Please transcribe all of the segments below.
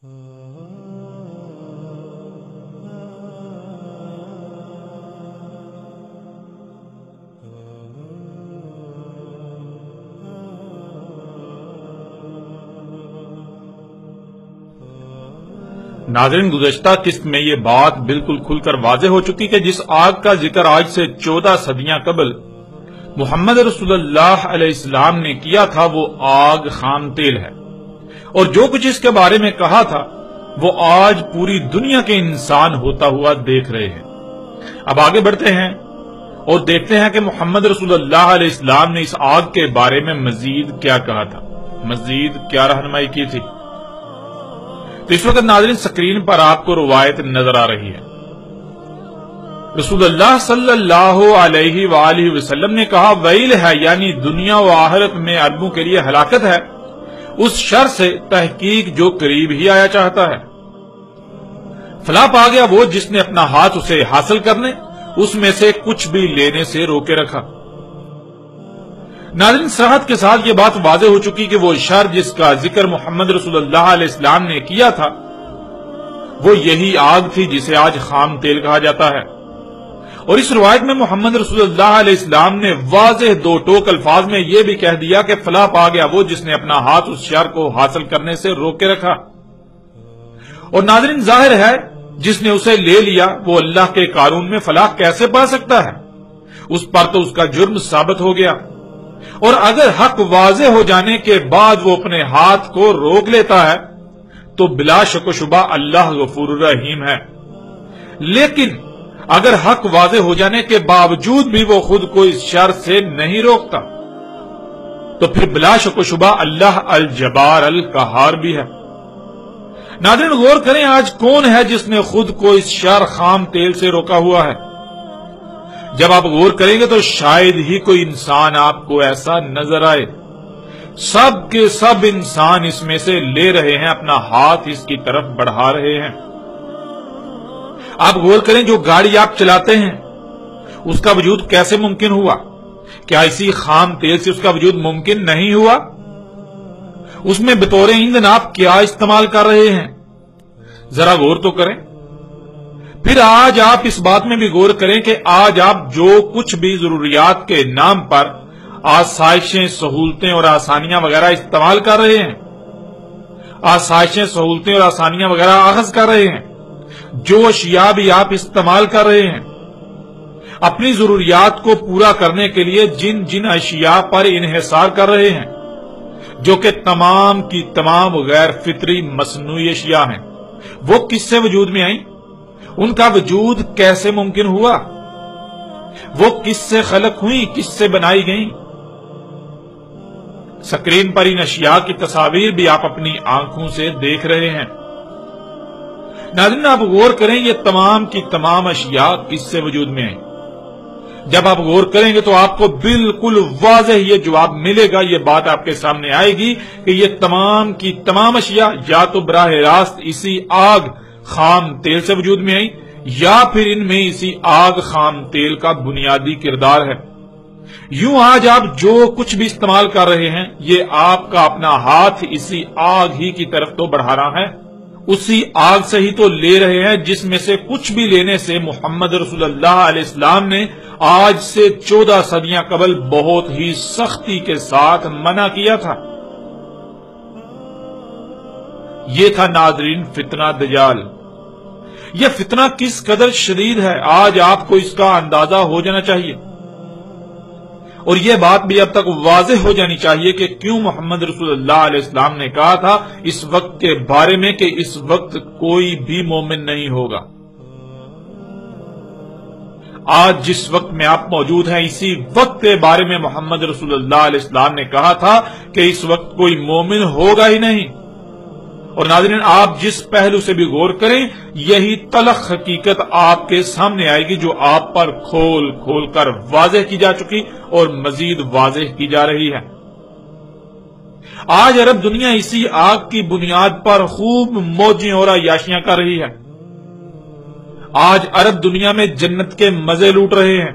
ناظرین، گزشتہ قسط میں یہ بات بالکل کھل کر واضح ہو چکی کہ جس آگ کا ذکر آج سے 14 صدیاں قبل محمد رسول اللہ علیہ السلام نے کیا تھا وہ آگ خام تیل ہے، اور جو کچھ اس کے بارے میں کہا تھا وہ آج پوری دنیا کے انسان ہوتا ہوا دیکھ رہے ہیں۔ اب آگے بڑھتے ہیں اور دیکھتے ہیں کہ محمد رسول اللہ علیہ السلام نے اس آگ کے بارے میں مزید کیا کہا تھا، مزید کیا رہنمائی کی تھی۔ تو اس وقت ناظرین سکرین پر آپ کو روایت نظر آ رہی ہے۔ رسول اللہ صلی اللہ علیہ وآلہ وسلم نے کہا، ویل ہے، یعنی دنیا و آخرت میں عربوں کے لیے ہلاکت ہے اس شر سے تحقیق جو قریب ہی آیا چاہتا ہے۔ فلاں پا گیا وہ جس نے اپنا ہاتھ اسے حاصل کرنے، اس میں سے کچھ بھی لینے سے روکے رکھا۔ ناظرین صراحت کے ساتھ یہ بات واضح ہو چکی کہ وہ شر جس کا ذکر محمد رسول اللہ علیہ السلام نے کیا تھا وہ یہی آگ تھی جسے آج خام تیل کہا جاتا ہے۔ اور اس روایت میں محمد رسول اللہ علیہ السلام نے واضح دو ٹوک الفاظ میں یہ بھی کہہ دیا کہ فلاح پا گیا وہ جس نے اپنا ہاتھ اس شر کو حاصل کرنے سے روک کے رکھا۔ اور ناظرین ظاہر ہے جس نے اسے لے لیا وہ اللہ کے قانون میں فلاح کیسے پا سکتا ہے؟ اس پر تو اس کا جرم ثابت ہو گیا۔ اور اگر حق واضح ہو جانے کے بعد وہ اپنے ہاتھ کو روک لیتا ہے تو بلا شک و شبہ اللہ غفور الرحیم ہے، لیکن اگر حق واضح ہو جانے کے باوجود بھی وہ خود کو اس شر سے نہیں روکتا تو پھر بلا شک و شبہ اللہ الجبار القہار بھی ہے۔ ناظرین غور کریں، آج کون ہے جس نے خود کو اس شر خام تیل سے روکا ہوا ہے؟ جب آپ غور کریں گے تو شاید ہی کوئی انسان آپ کو ایسا نظر آئے۔ سب کے سب انسان اس میں سے لے رہے ہیں، اپنا ہاتھ اس کی طرف بڑھا رہے ہیں۔ آپ غور کریں، جو گاڑی آپ چلاتے ہیں اس کا وجود کیسے ممکن ہوا؟ کیا اسی خام تیل سے اس کا وجود ممکن نہیں ہوا؟ اس میں بطور ایندھن آپ کیا استعمال کر رہے ہیں؟ ذرا غور تو کریں۔ پھر آج آپ اس بات میں بھی غور کریں کہ آج آپ جو کچھ بھی ضروریات کے نام پر آسائشیں، سہولتیں اور آسانیاں وغیرہ استعمال کر رہے ہیں، آسائشیں، سہولتیں اور آسانیاں وغیرہ اخذ کر رہے ہیں، جو اشیاء بھی آپ استعمال کر رہے ہیں، اپنی ضروریات کو پورا کرنے کے لیے جن جن اشیاء پر انحصار کر رہے ہیں، جو کہ تمام کی تمام غیر فطری مصنوعی اشیاء ہیں، وہ کس سے وجود میں آئیں؟ ان کا وجود کیسے ممکن ہوا؟ وہ کس سے خلق ہوئی، کس سے بنائی گئیں؟ سکرین پر ان اشیاء کی تصاویر بھی آپ اپنی آنکھوں سے دیکھ رہے ہیں۔ ناظرین آپ غور کریں، یہ تمام کی تمام اشیاء کس سے وجود میں آئیں؟ جب آپ غور کریں گے تو آپ کو بالکل واضح یہ جواب ملے گا، یہ بات آپ کے سامنے آئے گی کہ یہ تمام کی تمام اشیاء یا تو براہ راست اسی آگ خام تیل سے وجود میں آئی، یا پھر ان میں اسی آگ خام تیل کا بنیادی کردار ہے۔ یوں آج آپ جو کچھ بھی استعمال کر رہے ہیں یہ آپ کا اپنا ہاتھ اسی آگ ہی کی طرف تو بڑھا رہا ہے، اسی آگ سے ہی تو لے رہے ہیں جس میں سے کچھ بھی لینے سے محمد رسول اللہ علیہ السلام نے آج سے 14 صدیاں قبل بہت ہی سختی کے ساتھ منع کیا تھا۔ یہ تھا ناظرین فتنہ دجال۔ یہ فتنہ کس قدر شدید ہے آج آپ کو اس کا اندازہ ہو جانا چاہیے، اور یہ بات بھی اب تک واضح ہو جانی چاہیے کہ کیوں محمد رسول اللہ علیہ السلام نے کہا تھا اس وقت کے بارے میں کہ اس وقت کوئی بھی مومن نہیں ہوگا۔ آج جس وقت میں آپ موجود ہیں اسی وقت کے بارے میں محمد رسول اللہ علیہ السلام نے کہا تھا کہ اس وقت کوئی مومن ہوگا ہی نہیں۔ اور ناظرین آپ جس پہلو سے بھی غور کریں یہی تلخ حقیقت آپ کے سامنے آئے گی جو آپ پر کھول کھول کر واضح کی جا چکی اور مزید واضح کی جا رہی ہے۔ آج عرب دنیا اسی آگ کی بنیاد پر خوب موجیں اور عیاشیاں کر رہی ہے۔ آج عرب دنیا میں جنت کے مزے لوٹ رہے ہیں،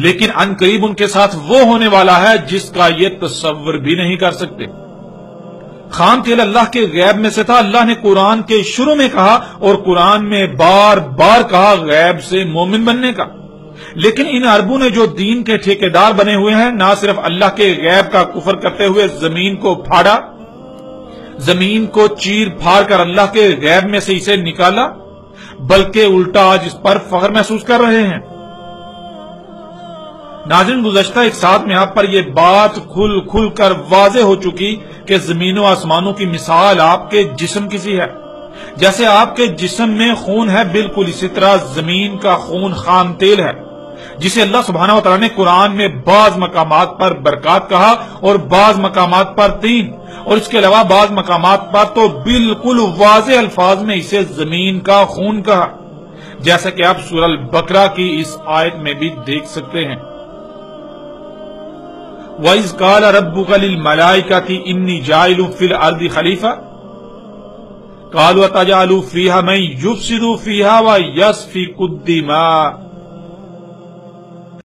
لیکن ان قریب ان کے ساتھ وہ ہونے والا ہے جس کا یہ تصور بھی نہیں کر سکتے۔ خام تیل اللہ کے غیب میں سے تھا. اللہ نے قرآن کے شروع میں کہا اور قرآن میں بار بار کہا غیب سے مومن بننے کا. لیکن ان عربوں نے جو دین کے ٹھیکیدار بنے ہوئے ہیں، نہ صرف اللہ کے غیب کا کفر کرتے ہوئے زمین کو پھاڑا، زمین کو چیر پھاڑ کر اللہ کے غیب میں سے اسے نکالا، بلکہ الٹا آج اس پر فخر محسوس کر رہے ہیں. ناظرین، گزشتہ ایک ساتھ میں آپ پر یہ بات کھل کر واضح ہو چکی کہ زمین و آسمانوں کی مثال آپ کے جسم کی سی ہے. جیسے آپ کے جسم میں خون ہے، بالکل اسی طرح زمین کا خون خام تیل ہے، جسے اللہ سبحانہ و تعالیٰ نے قرآن میں بعض مقامات پر برکات کہا اور بعض مقامات پر تین، اور اس کے علاوہ بعض مقامات پر تو بالکل واضح الفاظ میں اسے زمین کا خون کہا، جیسا کہ آپ سورہ البقرہ کی اس آیت میں بھی دیکھ سکتے ہیں. وَإِذْ قَالَ رَبُّكَ لِلْمَلَائِكَةِ إِنِّي جَاعِلٌ فِي الْأَرْضِ خَلِيفَةً قَالُوا أَتَجْعَلُ فِيهَا مَن يُفْسِدُ فِيهَا وَيَسْفِكُ الدِّمَاءَ